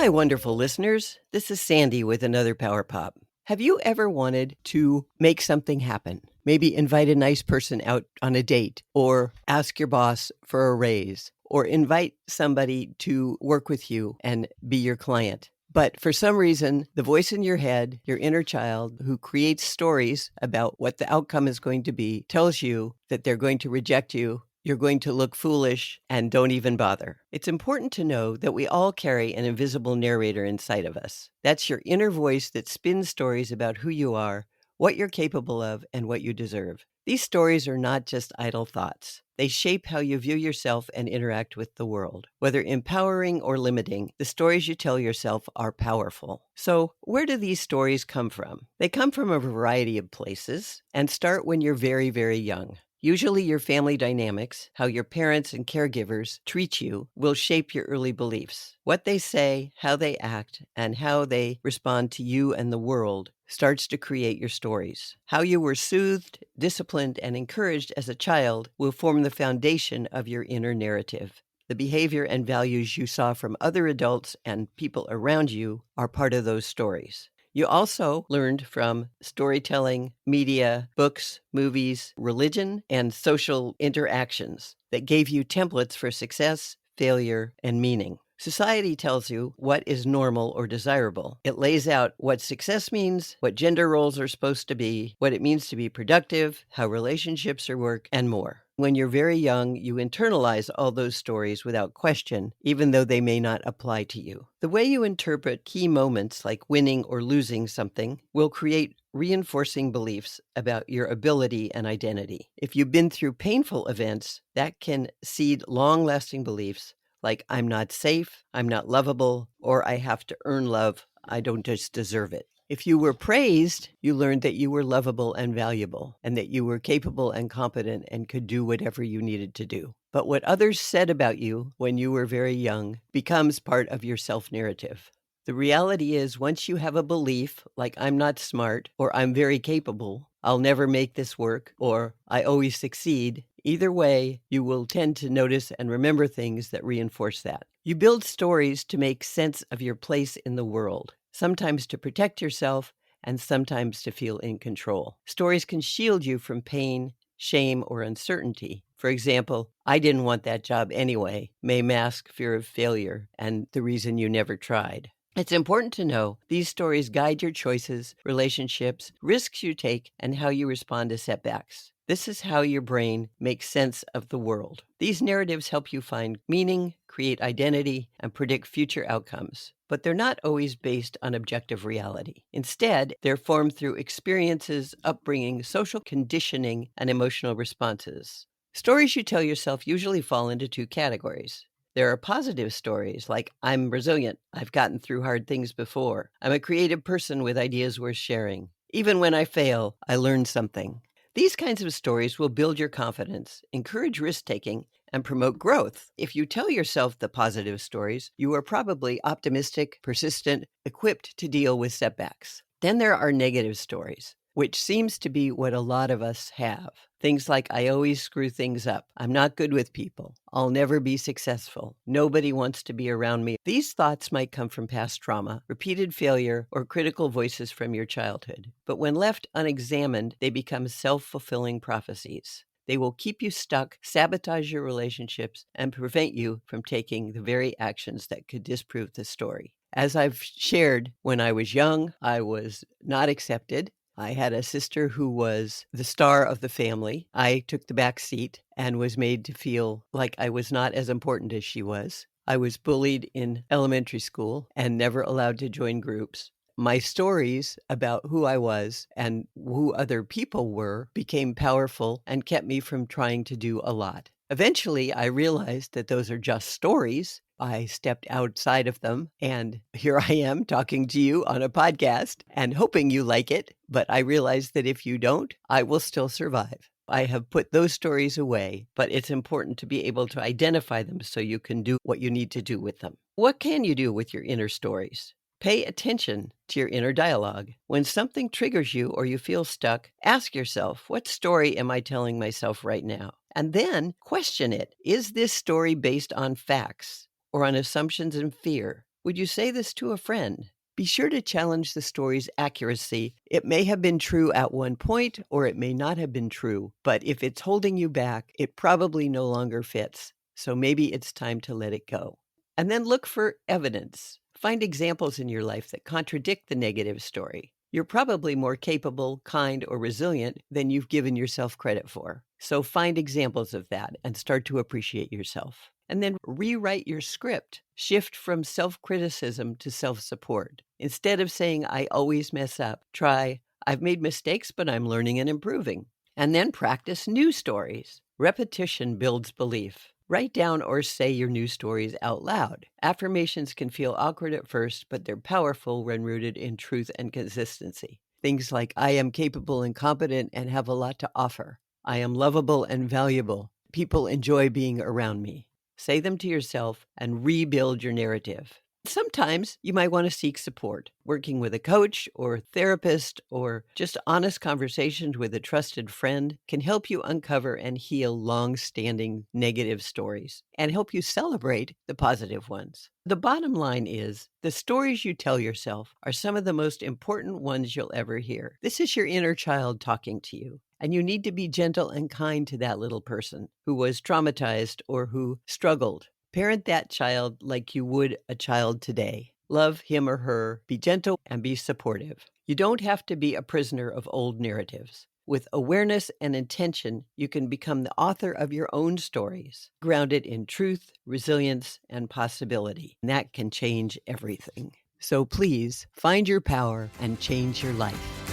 Hi, wonderful listeners. This is Sandy with another Power Pop. Have you ever wanted to make something happen? Maybe invite a nice person out on a date, or ask your boss for a raise, or invite somebody to work with you and be your client. But for some reason, the voice in your head, your inner child who creates stories about what the outcome is going to be, tells you that they're going to reject you, you're going to look foolish, and don't even bother. It's important to know that we all carry an invisible narrator inside of us. That's your inner voice that spins stories about who you are, what you're capable of, and what you deserve. These stories are not just idle thoughts. They shape how you view yourself and interact with the world. Whether empowering or limiting, the stories you tell yourself are powerful. So, where do these stories come from? They come from a variety of places and start when you're very, very young. Usually your family dynamics, how your parents and caregivers treat you, will shape your early beliefs. What they say, how they act, and how they respond to you and the world starts to create your stories. How you were soothed, disciplined, and encouraged as a child will form the foundation of your inner narrative. The behavior and values you saw from other adults and people around you are part of those stories. You also learned from storytelling, media, books, movies, religion, and social interactions that gave you templates for success, failure, and meaning. Society tells you what is normal or desirable. It lays out what success means, what gender roles are supposed to be, what it means to be productive, how relationships are work, and more. When you're very young, you internalize all those stories without question, even though they may not apply to you. The way you interpret key moments like winning or losing something will create reinforcing beliefs about your ability and identity. If you've been through painful events, that can seed long-lasting beliefs like I'm not safe, I'm not lovable, or I have to earn love, I don't just deserve it. If you were praised, you learned that you were lovable and valuable, and that you were capable and competent and could do whatever you needed to do. But what others said about you when you were very young becomes part of your self-narrative. The reality is, once you have a belief like I'm not smart, or I'm very capable, I'll never make this work, or I always succeed, either way, you will tend to notice and remember things that reinforce that. You build stories to make sense of your place in the world, sometimes to protect yourself and sometimes to feel in control. Stories can shield you from pain, shame, or uncertainty. For example, I didn't want that job anyway may mask fear of failure and the reason you never tried. It's important to know these stories guide your choices, relationships, risks you take, and how you respond to setbacks. This is how your brain makes sense of the world. These narratives help you find meaning, create identity, and predict future outcomes. But they're not always based on objective reality. Instead, they're formed through experiences, upbringing, social conditioning, and emotional responses. Stories you tell yourself usually fall into two categories. There are positive stories like, I'm resilient, I've gotten through hard things before, I'm a creative person with ideas worth sharing. Even when I fail, I learned something. These kinds of stories will build your confidence, encourage risk-taking, and promote growth. If you tell yourself the positive stories, you are probably optimistic, persistent, equipped to deal with setbacks. Then there are negative stories, which seems to be what a lot of us have. Things like, I always screw things up. I'm not good with people. I'll never be successful. Nobody wants to be around me. These thoughts might come from past trauma, repeated failure, or critical voices from your childhood. But when left unexamined, they become self-fulfilling prophecies. They will keep you stuck, sabotage your relationships, and prevent you from taking the very actions that could disprove the story. As I've shared, when I was young, I was not accepted. I had a sister who was the star of the family. I took the back seat and was made to feel like I was not as important as she was. I was bullied in elementary school and never allowed to join groups. My stories about who I was and who other people were became powerful and kept me from trying to do a lot. Eventually, I realized that those are just stories. I stepped outside of them, and here I am talking to you on a podcast and hoping you like it. But I realized that if you don't, I will still survive. I have put those stories away, but it's important to be able to identify them so you can do what you need to do with them. What can you do with your inner stories? Pay attention to your inner dialogue. When something triggers you or you feel stuck, ask yourself, what story am I telling myself right now? And then question it. Is this story based on facts or on assumptions and fear? Would you say this to a friend? Be sure to challenge the story's accuracy. It may have been true at one point, or it may not have been true, but if it's holding you back, it probably no longer fits. So maybe it's time to let it go. And then look for evidence. Find examples in your life that contradict the negative story. You're probably more capable, kind, or resilient than you've given yourself credit for. So find examples of that and start to appreciate yourself. And then rewrite your script. Shift from self-criticism to self-support. Instead of saying, I always mess up, try, I've made mistakes, but I'm learning and improving. And then practice new stories. Repetition builds belief. Write down or say your new stories out loud. Affirmations can feel awkward at first, but they're powerful when rooted in truth and consistency. Things like, I am capable and competent and have a lot to offer. I am lovable and valuable. People enjoy being around me. Say them to yourself and rebuild your narrative. Sometimes you might want to seek support. Working with a coach or therapist or just honest conversations with a trusted friend can help you uncover and heal long-standing negative stories and help you celebrate the positive ones. The bottom line is, the stories you tell yourself are some of the most important ones you'll ever hear. This is your inner child talking to you. And you need to be gentle and kind to that little person who was traumatized or who struggled. Parent that child like you would a child today. Love him or her, be gentle, and be supportive. You don't have to be a prisoner of old narratives. With awareness and intention, you can become the author of your own stories, grounded in truth, resilience, and possibility. And that can change everything. So please, find your power and change your life.